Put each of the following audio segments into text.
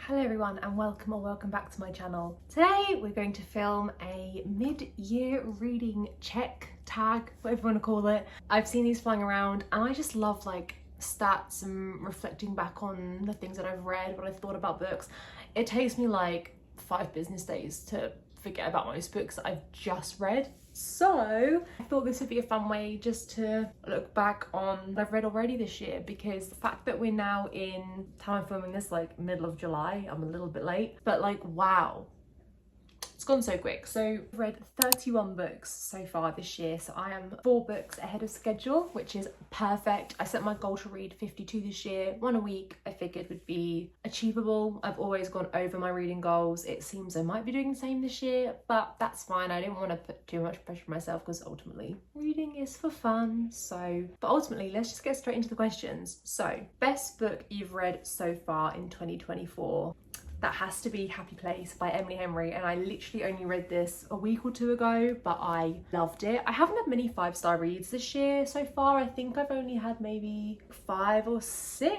Hello everyone and welcome back to my channel. Today we're going to film a mid-year reading check, tag, whatever you want to call it. I've seen these flying around and I just love like stats and reflecting back on the things that I've read, what I've thought about books. It takes me like 5 business days to forget about most books that I've just read. So I thought this would be a fun way just to look back on what I've read already this year, because the fact that we're now in time I'm filming this like middle of July, I'm a little bit late, but like wow, it's gone so quick. So I've read 31 books so far this year, so I am 4 books ahead of schedule, which is perfect. I set my goal to read 52 this year. 1 a week I figured would be achievable. I've always gone over my reading goals. It seems I might be doing the same this year, but that's fine. I didn't want to put too much pressure on myself because ultimately reading is for fun. But ultimately let's just get straight into the questions. So best book you've read so far in 2024. That has to be Happy Place by Emily Henry, and I literally only read this a week or 2 ago, but I loved it. I haven't had many 5-star reads this year so far. I think I've only had maybe 5 or 6.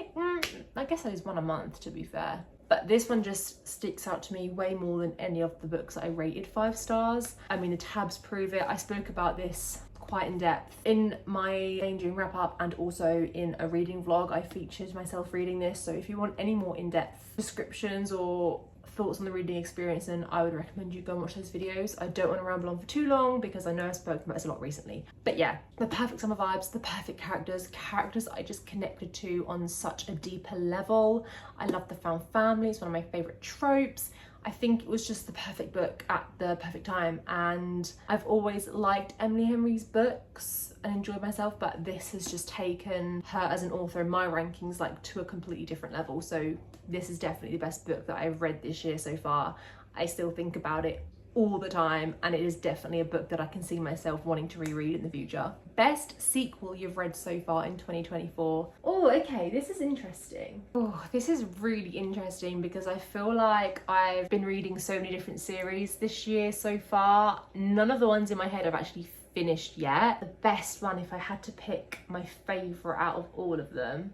I guess I was 1 a month, to be fair. But this one just sticks out to me way more than any of the books that I rated 5 stars. I mean, the tabs prove it. I spoke about this quite in depth in my Danger wrap up, and also in a reading vlog I featured myself reading this. So if you want any more in-depth descriptions or thoughts on the reading experience, then I would recommend you go and watch those videos. I don't want to ramble on for too long because I know I've spoken about this a lot recently. But yeah, the perfect summer vibes, the perfect characters I just connected to on such a deeper level. I love the found family, it's one of my favorite tropes. I think it was just the perfect book at the perfect time, and I've always liked Emily Henry's books and enjoyed myself, but this has just taken her as an author in my rankings like to a completely different level. So this is definitely the best book that I've read this year so far. I still think about it all the time, and it is definitely a book that I can see myself wanting to reread in the future. Best sequel you've read so far in 2024. Oh, okay, this is interesting. Oh, this is really interesting because I feel like I've been reading so many different series this year so far. None of the ones in my head I've actually finished yet. The best one, if I had to pick my favorite out of all of them,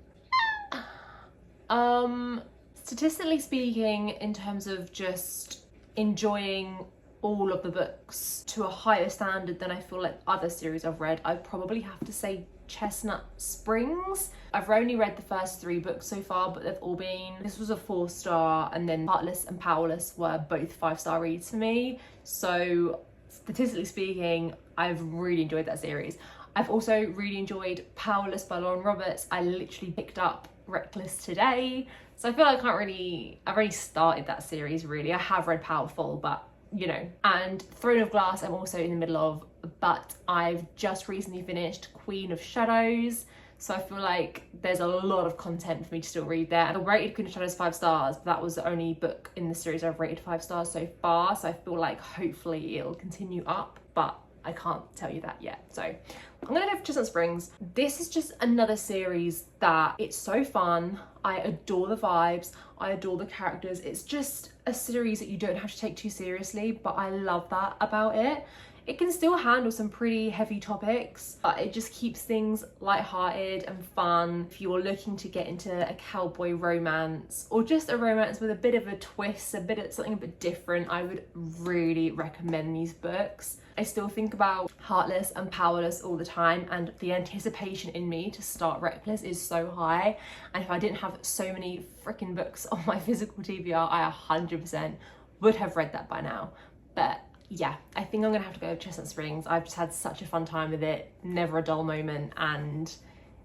statistically speaking, in terms of just enjoying all of the books to a higher standard than I feel like other series I've read, I'd probably have to say Chestnut Springs. I've only read the first 3 books so far, but they've all been, this was a 4-star, and then Heartless and Powerless were both 5-star reads for me. So statistically speaking, I've really enjoyed that series. I've also really enjoyed Powerless by Lauren Roberts. I literally picked up Reckless today, so I feel like I've already started that series really. I have read Powerful, but you know, and Throne of Glass I'm also in the middle of, but I've just recently finished Queen of Shadows, so I feel like there's a lot of content for me to still read there. I rated Queen of Shadows 5 stars, but that was the only book in the series I've rated 5 stars so far, so I feel like hopefully it'll continue up, but I can't tell you that yet. So I'm gonna go for Chestnut Springs. This is just another series that it's so fun. I adore the vibes, I adore the characters. It's just a series that you don't have to take too seriously, but I love that about it. It can still handle some pretty heavy topics, but it just keeps things lighthearted and fun. If you're looking to get into a cowboy romance, or just a romance with a bit of a twist, something a bit different, I would really recommend these books. I still think about Heartless and Powerless all the time, and the anticipation in me to start Reckless is so high. And if I didn't have so many freaking books on my physical TBR, I 100% would have read that by now. But yeah, I think I'm gonna have to go with Chestnut Springs. I've just had such a fun time with it, never a dull moment, and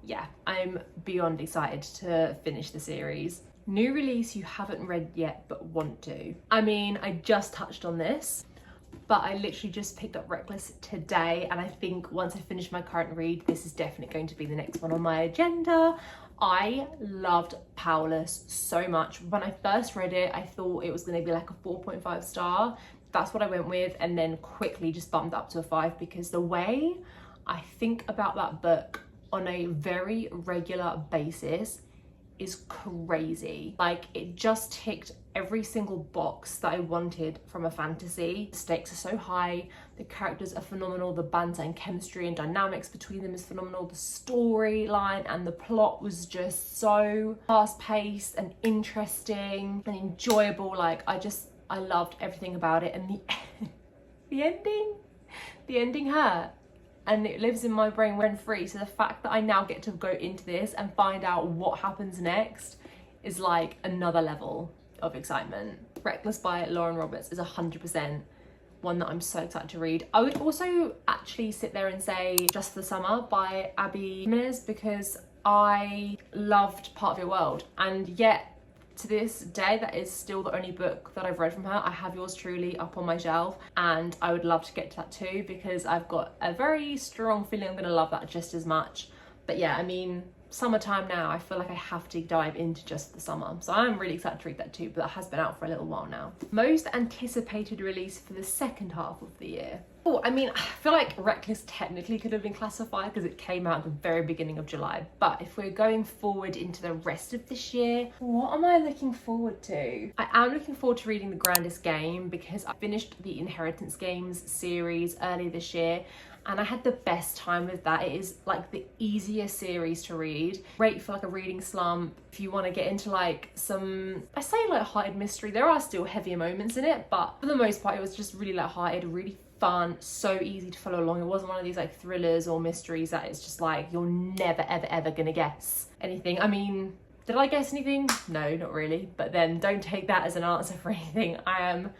yeah, I'm beyond excited to finish the series. New release you haven't read yet but want to. I mean, I just touched on this, but I literally just picked up Reckless today, and I think once I finish my current read, this is definitely going to be the next one on my agenda. I loved Powerless so much. When I first read it, I thought it was going to be like a 4.5 star. That's what I went with, and then quickly just bumped up to a 5 because the way I think about that book on a very regular basis is crazy. Like, it just ticked every single box that I wanted from a fantasy. The stakes are so high, the characters are phenomenal, the banter and chemistry and dynamics between them is phenomenal, the storyline and the plot was just so fast-paced and interesting and enjoyable. Like I loved everything about it, and the ending hurt. And it lives in my brain rent-free. So the fact that I now get to go into this and find out what happens next is like another level of excitement. Reckless by Lauren Roberts is 100% one that I'm so excited to read. I would also actually sit there and say Just for the Summer by Abby Jimenez, because I loved Part of Your World, and yet to this day that is still the only book that I've read from her. I have Yours Truly up on my shelf, and I would love to get to that too, because I've got a very strong feeling I'm gonna love that just as much. But yeah, I mean, summertime now, I feel like I have to dive into Just the Summer, so I'm really excited to read that too, but that has been out for a little while now. Most anticipated release for the second half of the year. Oh, I mean, I feel like Reckless technically could have been classified because it came out at the very beginning of July, but if we're going forward into the rest of this year, what am I looking forward to? I am looking forward to reading The Grandest Game, because I finished the Inheritance Games series earlier this year and I had the best time with that. It is like the easiest series to read. Great for like a reading slump. If you want to get into like some, I say light-hearted mystery, there are still heavier moments in it, but for the most part it was just really light-hearted, really fun, so easy to follow along. It wasn't one of these like thrillers or mysteries that it's just like you're never ever gonna guess anything. I mean, did I guess anything? No, not really, but then don't take that as an answer for anything. I am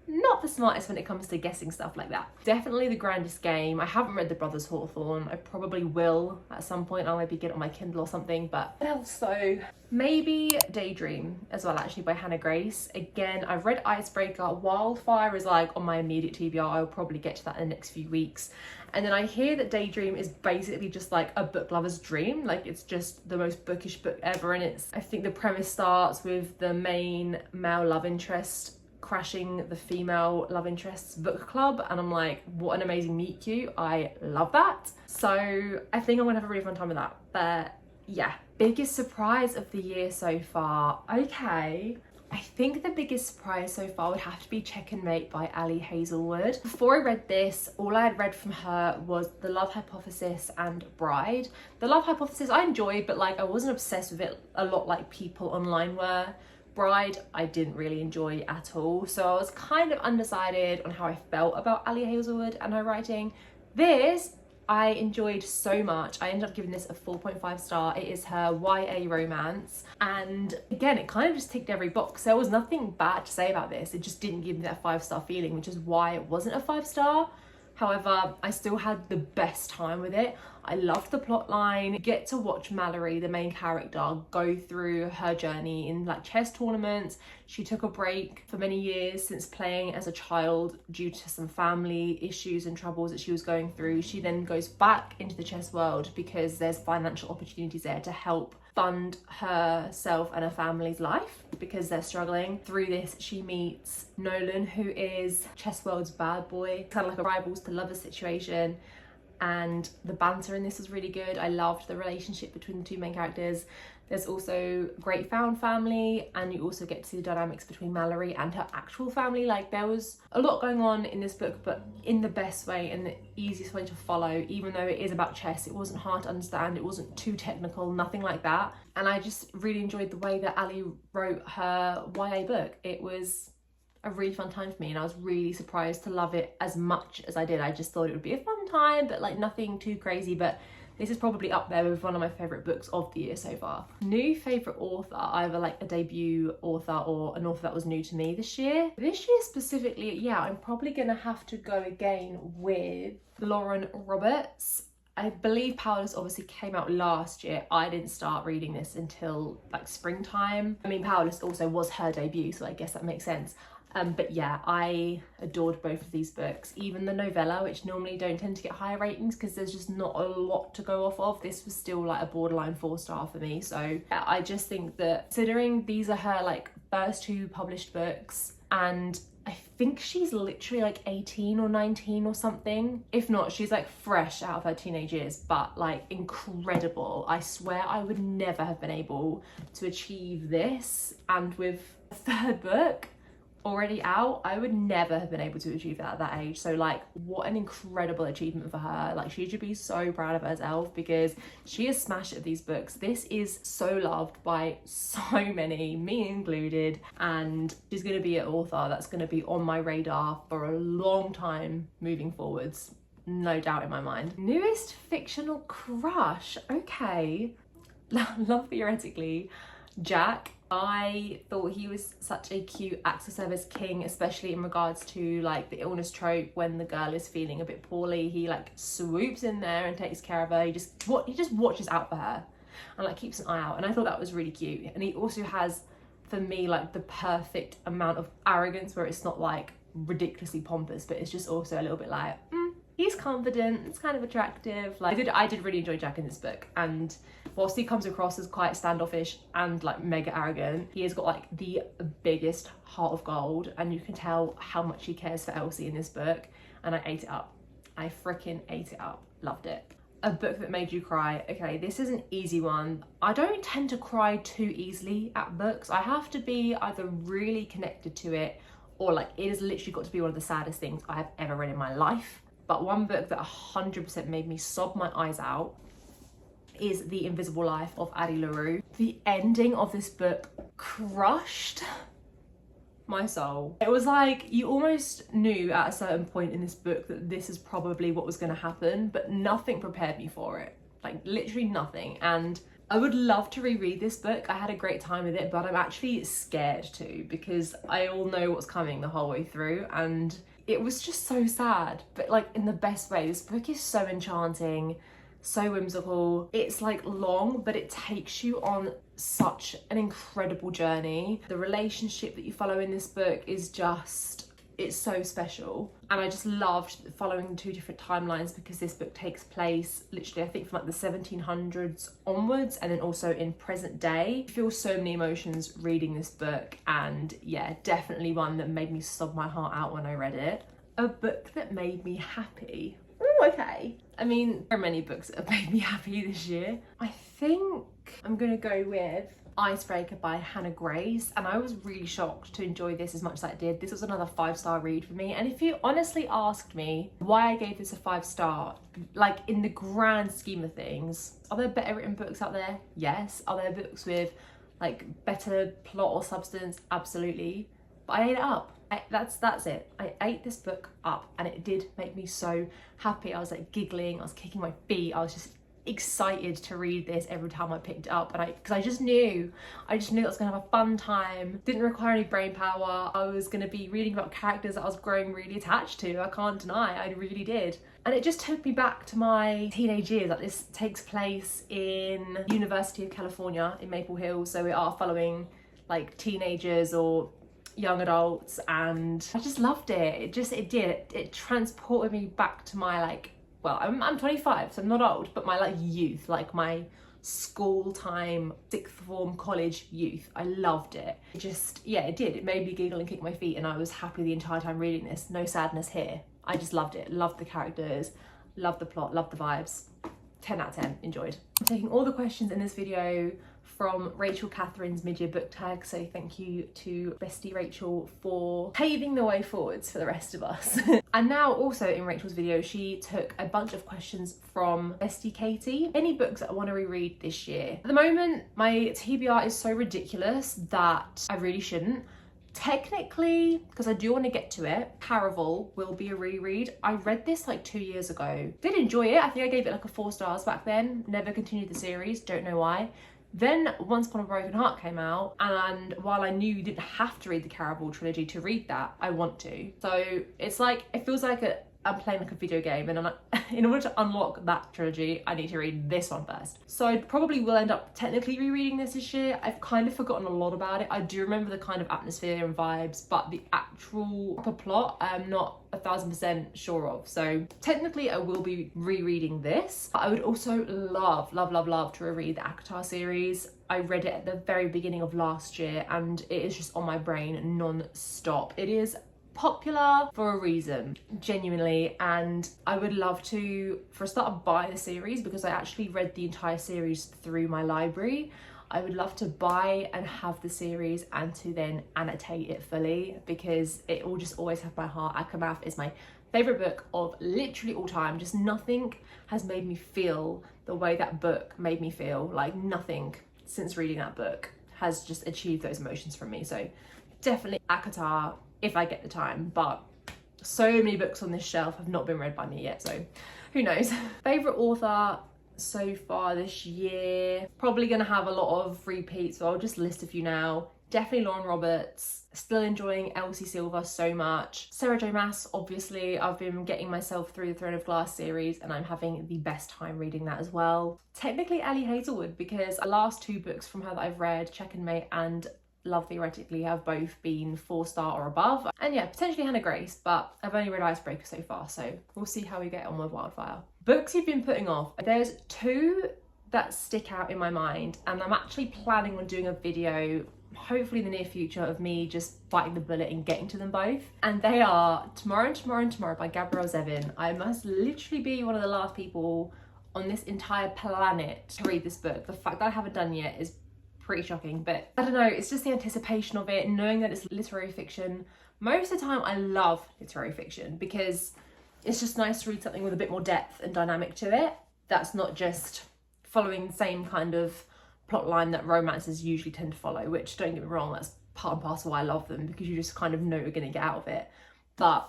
not the smartest when it comes to guessing stuff like that. Definitely The Grandest Game. I haven't read The Brothers Hawthorne. I probably will at some point. I'll maybe get it on my Kindle or something, but what else though? Maybe Daydream as well, actually, by Hannah Grace. Again, I've read Icebreaker. Wildfire is like on my immediate TBR. I'll probably get to that in the next few weeks. And then I hear that Daydream is basically just like a book lover's dream. Like it's just the most bookish book ever. And I think the premise starts with the main male love interest crashing the female love interest's book club, and I'm like, what an amazing meet cute. I love that. So I think I'm gonna have a really fun time with that. But yeah, biggest surprise of the year so far. Okay, I think the biggest surprise so far would have to be Check and Mate by Ali Hazelwood. Before I read this, all I had read from her was The Love Hypothesis and Bride. The Love Hypothesis I enjoyed, but like I wasn't obsessed with it a lot like people online were. Bride I didn't really enjoy at all, so I was kind of undecided on how I felt about Ali Hazelwood and her writing. This I enjoyed so much. I ended up giving this a 4.5 star. It is her YA romance, and again it kind of just ticked every box. There was nothing bad to say about this, it just didn't give me that 5-star feeling, which is why it wasn't a 5-star. However, I still had the best time with it. I loved the plot line. Get to watch Mallory, the main character, go through her journey in like chess tournaments. She took a break for many years since playing as a child due to some family issues and troubles that she was going through. She then goes back into the chess world because there's financial opportunities there to help fund herself and her family's life because they're struggling. Through this, she meets Nolan, who is chess world's bad boy, kind of like a rivals to lovers situation. And the banter in this was really good. I loved the relationship between the two main characters. There's also great found family, and you also get to see the dynamics between Mallory and her actual family. Like there was a lot going on in this book, but in the best way and the easiest way to follow. Even though it is about chess, it wasn't hard to understand, it wasn't too technical, nothing like that. And I just really enjoyed the way that Ali wrote her YA book. It was a really fun time for me, and I was really surprised to love it as much as I did. I just thought it would be a fun time, but like nothing too crazy. But this is probably up there with one of my favourite books of the year so far. New favourite author, either like a debut author or an author that was new to me this year. This year specifically, yeah, I'm probably gonna have to go again with Lauren Roberts. I believe Powerless obviously came out last year. I didn't start reading this until like springtime. I mean, Powerless also was her debut, so I guess that makes sense. But yeah, I adored both of these books. Even the novella, which normally don't tend to get higher ratings because there's just not a lot to go off of, this was still like a borderline 4-star for me. So yeah, I just think that considering these are her like first 2 published books, and I think she's literally like 18 or 19 or something. If not, she's like fresh out of her teenage years, but like incredible. I swear I would never have been able to achieve this, and with third book already out. I would never have been able to achieve that at that age. So like, what an incredible achievement for her. Like, she should be so proud of herself because she has smashed at these books. This is so loved by so many, me included, and she's going to be an author that's going to be on my radar for a long time moving forwards. No doubt in my mind. Newest fictional crush. Okay. Love theoretically Jack. I thought he was such a cute acts of service king, especially in regards to like the illness trope. When the girl is feeling a bit poorly, he like swoops in there and takes care of her. He just watches out for her and like keeps an eye out, and I thought that was really cute. And he also has, for me, like the perfect amount of arrogance where it's not like ridiculously pompous, but it's just also a little bit like he's confident, it's kind of attractive. Like, I did really enjoy Jack in this book, and whilst he comes across as quite standoffish and like mega arrogant, he has got like the biggest heart of gold, and you can tell how much he cares for Elsie in this book, and I ate it up. I freaking ate it up. Loved it. A book that made you cry. Okay, this is an easy one. I don't tend to cry too easily at books. I have to be either really connected to it, or like it has literally got to be one of the saddest things I have ever read in my life. But one book that 100% made me sob my eyes out is The Invisible Life of Addie LaRue. The ending of this book crushed my soul. It was like you almost knew at a certain point in this book that this is probably what was going to happen, but nothing prepared me for it. Like literally nothing. And I would love to reread this book. I had a great time with it, but I'm actually scared to, because I all know what's coming the whole way through, and it was just so sad, but like in the best way. This book is so enchanting, so whimsical. It's like long, but it takes you on such an incredible journey. The relationship that you follow in this book is just, it's so special. And I just loved following two different timelines, because this book takes place literally, I think, from like the 1700s onwards, and then also in present day. I feel so many emotions reading this book, and yeah, definitely one that made me sob my heart out when I read it. A book that made me happy. Oh, okay. I mean, there are many books that have made me happy this year. I think I'm gonna go with Icebreaker by Hannah Grace, and I was really shocked to enjoy this as much as I did. This was another 5-star read for me, and if you honestly asked me why I gave this a 5-star, like in the grand scheme of things, are there better written books out there? Yes. Are there books with like better plot or substance? Absolutely. But I ate it up. That's it. I ate this book up, and it did make me so happy. I was like giggling, I was kicking my feet, I was just excited to read this every time I picked it up, and because I just knew I was gonna have a fun time. Didn't require any brain power. I was gonna be reading about characters that I was growing really attached to. I can't deny, I really did. And it just took me back to my teenage years. Like, this takes place in University of California in Maple Hill, so we are following like teenagers or young adults, and I just loved it. It transported me back to my like, well, I'm 25, so I'm not old, but my like youth, like my school time, sixth form, college youth. I loved it. It just, yeah, it did. It made me giggle and kick my feet, and I was happy the entire time reading this. No sadness here. I just loved it. Loved the characters, loved the plot, loved the vibes. 10 out of 10, enjoyed. I'm taking all the questions in this video from Rachel Catherine's mid-year book tag, so thank you to bestie Rachel for paving the way forwards for the rest of us. And now also in Rachel's video, she took a bunch of questions from bestie Katie. Any books that I want to reread this year? At the moment, my TBR is so ridiculous that I really shouldn't. Technically, because I do want to get to it, Caraval will be a reread. I read this like 2 years ago. Did enjoy it. I think I gave it like a 4 stars back then. Never continued the series, don't know why. Then Once Upon a Broken Heart came out, and while I knew you didn't have to read the Caraval trilogy to read that, I want to. So it's like, it feels like I'm playing like a video game, and in order to unlock that trilogy, I need to read this one first. So I probably will end up technically rereading this year. I've kind of forgotten a lot about it. I do remember the kind of atmosphere and vibes, but the actual proper plot, I'm not 1000% sure of. So technically I will be rereading this. I would also love to reread the ACOTAR series. I read it at the very beginning of last year, and it is just on my brain non-stop. It is popular for a reason, genuinely, and I would love to, for a start, buy the series, because I actually read the entire series through my library. I would love to buy and have the series and to then annotate it fully, because it will just always have my heart. Akamath is my favourite book of literally all time. Just nothing has made me feel the way that book made me feel. Like nothing since reading that book has just achieved those emotions from me. So definitely ACOTAR if I get the time, but so many books on this shelf have not been read by me yet, so who knows. Favourite author so far this year, probably gonna have a lot of repeats, so I'll just list a few now. Definitely Lauren Roberts, still enjoying Elsie Silver so much. Sarah J Maas, obviously, I've been getting myself through the Throne of Glass series and I'm having the best time reading that as well. Technically Ali Hazelwood, because the last 2 books from her that I've read, Check and Mate and Love Theoretically, have both been 4-star or above. And yeah, potentially Hannah Grace, but I've only read Icebreaker so far, so we'll see how we get on with Wildfire. Books you've been putting off. There's 2 that stick out in my mind, and I'm actually planning on doing a video, hopefully in the near future, of me just biting the bullet and getting to them both. And they are Tomorrow and Tomorrow and Tomorrow by Gabrielle Zevin. I must literally be one of the last people on this entire planet to read this book. The fact that I haven't done yet is pretty shocking, but I don't know, it's just the anticipation of it, knowing that it's literary fiction. Most of the time I love literary fiction because it's just nice to read something with a bit more depth and dynamic to it, that's not just following the same kind of plot line that romances usually tend to follow, which, don't get me wrong, that's part and parcel why I love them, because you just kind of know you're going to get out of it. But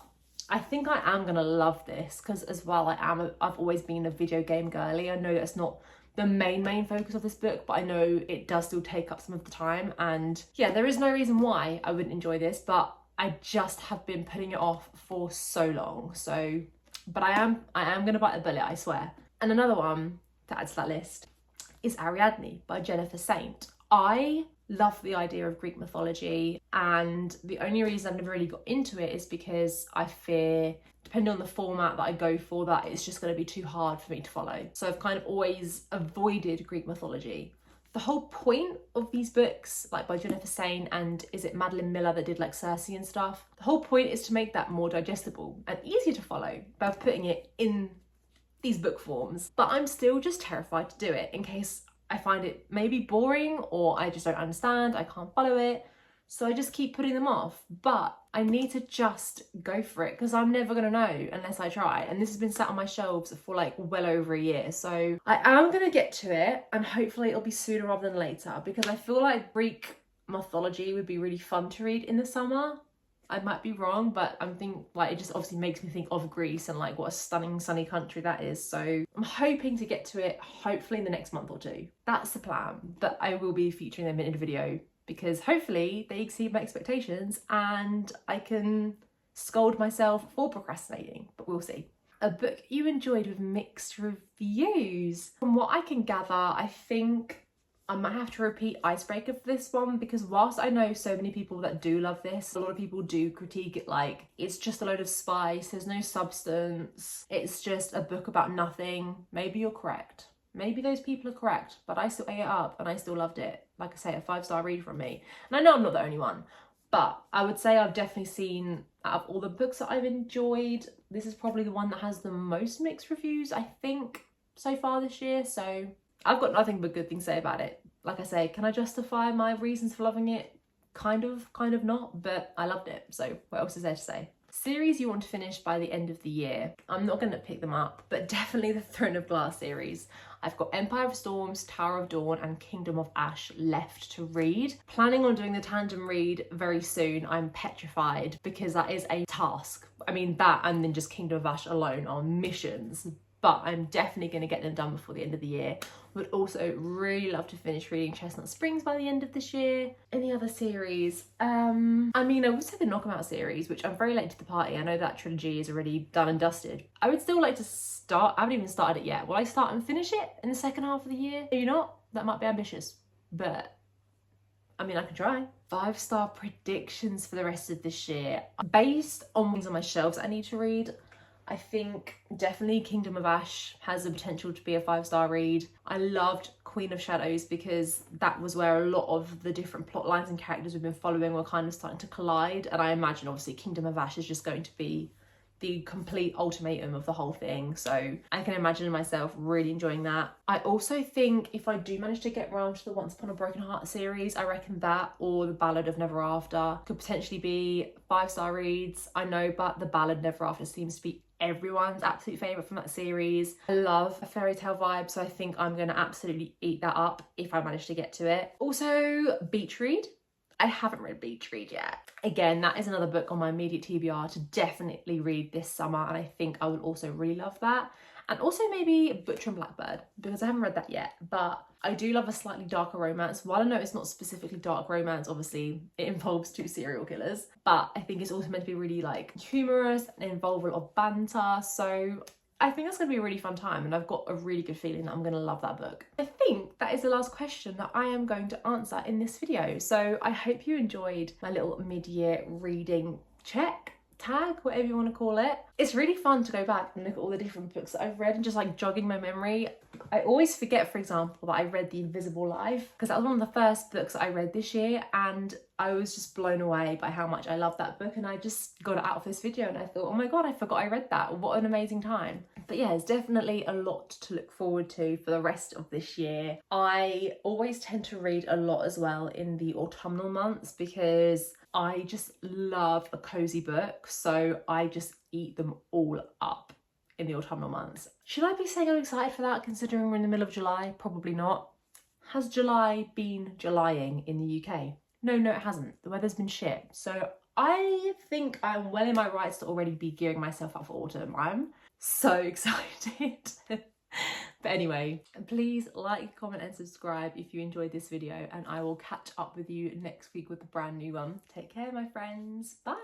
I think I am going to love this because, as well, I've always been a video game girly. I know that's not the main focus of this book, but I know it does still take up some of the time, and yeah, there is no reason why I wouldn't enjoy this, but I just have been putting it off for so long. So, but I am gonna bite the bullet, I swear. And another one to add to that list is Ariadne by Jennifer Saint. I love the idea of Greek mythology, and the only reason I've never really got into it is because I fear, depending on the format that I go for, that it's just going to be too hard for me to follow. So I've kind of always avoided Greek mythology. The whole point of these books, like by Jennifer Saint and is it Madeline Miller that did like Circe and stuff, the whole point is to make that more digestible and easier to follow by putting it in these book forms. But I'm still just terrified to do it in case I find it maybe boring or I just don't understand, I can't follow it. So I just keep putting them off, but I need to just go for it because I'm never gonna know unless I try. And this has been sat on my shelves for like well over a year. So I am gonna get to it, and hopefully it'll be sooner rather than later, because I feel like Greek mythology would be really fun to read in the summer. I might be wrong, but I'm thinking like it just obviously makes me think of Greece and like what a stunning sunny country that is. So I'm hoping to get to it hopefully in the next month or 2. That's the plan, but I will be featuring them in a video, because hopefully they exceed my expectations and I can scold myself for procrastinating, but we'll see. A book you enjoyed with mixed reviews. From what I can gather, I think I might have to repeat Icebreaker for this one, because whilst I know so many people that do love this, a lot of people do critique it like it's just a load of spice, there's no substance, it's just a book about nothing. Maybe you're correct. Maybe those people are correct, but I still ate it up and I still loved it. Like I say, a 5-star read from me. And I know I'm not the only one, but I would say I've definitely seen, out of all the books that I've enjoyed, this is probably the one that has the most mixed reviews, I think, so far this year. So I've got nothing but good things to say about it. Like I say, can I justify my reasons for loving it? Kind of not, but I loved it. So what else is there to say? Series you want to finish by the end of the year. I'm not going to pick them up, but definitely the Throne of Glass series. I've got Empire of Storms, Tower of Dawn and Kingdom of Ash left to read. Planning on doing the tandem read very soon. I'm petrified because that is a task. I mean, that and then just Kingdom of Ash alone are missions, but I'm definitely going to get them done before the end of the year. Would also really love to finish reading Chestnut Springs by the end of this year. Any other series? I mean, I would say the Knockabout series, which I'm very late to the party. I know that trilogy is already done and dusted. I would still like to start. I haven't even started it yet. Will I start and finish it in the second half of the year? Maybe not. That might be ambitious, but I mean, I can try. 5-star predictions for the rest of this year. Based on what's on my shelves I need to read, I think definitely Kingdom of Ash has the potential to be a 5-star read. I loved Queen of Shadows because that was where a lot of the different plot lines and characters we've been following were kind of starting to collide. And I imagine obviously Kingdom of Ash is just going to be the complete ultimatum of the whole thing. So I can imagine myself really enjoying that. I also think if I do manage to get around to the Once Upon a Broken Heart series, I reckon that or the Ballad of Never After could potentially be 5-star reads. I know, but the Ballad Never After seems to be everyone's absolute favourite from that series. I love a fairy tale vibe, so I think I'm going to absolutely eat that up if I manage to get to it. Also, Beach Read. I haven't read Beach Read yet. Again, that is another book on my immediate TBR to definitely read this summer, and I think I would also really love that. And also maybe Butcher and Blackbird, because I haven't read that yet, but I do love a slightly darker romance. While I know it's not specifically dark romance, obviously it involves 2 serial killers, but I think it's also meant to be really like humorous and involve a lot of banter. So I think that's going to be a really fun time, and I've got a really good feeling that I'm going to love that book. I think that is the last question that I am going to answer in this video. So I hope you enjoyed my little mid-year reading check, tag, whatever you want to call it. It's really fun to go back and look at all the different books that I've read and just like jogging my memory. I always forget, for example, that I read The Invisible Life, because that was one of the first books that I read this year, and I was just blown away by how much I loved that book, and I just got it out of this video and I thought, oh my god, I forgot I read that. What an amazing time. But yeah, there's definitely a lot to look forward to for the rest of this year. I always tend to read a lot as well in the autumnal months because I just love a cozy book, so I just eat them all up in the autumnal months. Should I be saying I'm excited for that considering we're in the middle of July? Probably not. Has July been Julying in the UK? No, it hasn't. The weather's been shit. So I think I'm well in my rights to already be gearing myself up for autumn. I'm so excited. But anyway, please like, comment and subscribe if you enjoyed this video, and I will catch up with you next week with a brand new one. Take care, my friends. Bye.